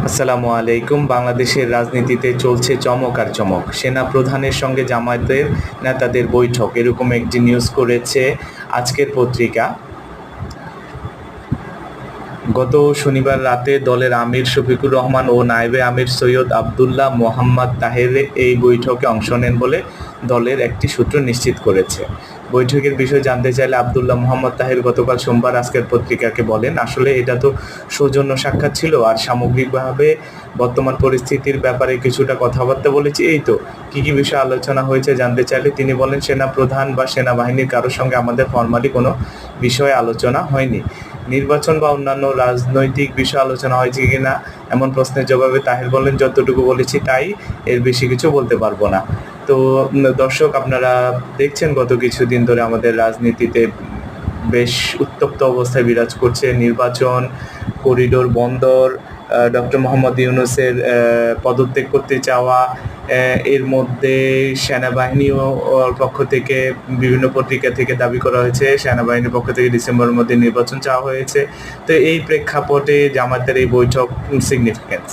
আসসালামু আলাইকুম। বাংলাদেশের রাজনীতিতে চলছে চমক আর চমক। সেনা প্রধানের সঙ্গে জামায়াতের নেতাদের বৈঠক, এরকম একটি নিউজ করেছে আজকের পত্রিকা। গত শনিবার রাতে দলের আমির শফিকুর রহমান ও নায়েবে আমির সৈয়দ আবদুল্লাহ মোহাম্মদ তাহের এই বৈঠকে অংশ নেন বলে দলের একটি সূত্র নিশ্চিত করেছে। বৈঠকের বিষয়ে জানতে চাইলে আবদুল্লাহ মোহাম্মদ তাহের গতকাল সোমবার আজকের পত্রিকাকে বলেন, আসলে এটা তো সৌজন্য সাক্ষাৎ ছিল, আর সামগ্রিকভাবে বর্তমান পরিস্থিতির ব্যাপারে কিছুটা কথাবার্তা বলেছি। এই তো, কী কী বিষয়ে আলোচনা হয়েছে জানতে চাইলে তিনি বলেন, সেনা প্রধান বা সেনাবাহিনীর কারোর সঙ্গে আমাদের ফরমালি কোনো বিষয়ে আলোচনা হয়নি। নির্বাচন বা অন্যান্য রাজনৈতিক বিষয় আলোচনা হয়েছে কিনা এমন প্রশ্নের জবাবে তাহের বলেন, যতটুকু বলেছি তাই, এর বেশি কিছু বলতে পারবো না। তো দর্শক, আপনারা দেখছেন গত কিছুদিন ধরে আমাদের রাজনীতিতে বেশ উত্তপ্ত অবস্থায় বিরাজ করছে। নির্বাচন, করিডোর বন্দর, ডক্টর মোহাম্মদ ইউনূসের পদত্যাগ করতে চাওয়া, এর মধ্যে সেনাবাহিনীও পক্ষ থেকে বিভিন্ন পত্রিকা থেকে দাবি করা হয়েছে সেনাবাহিনীর পক্ষ থেকে ডিসেম্বরের মধ্যে নির্বাচন চাওয়া হয়েছে। তো এই প্রেক্ষাপটে জামায়াতের এই বৈঠক সিগনিফিক্যান্স।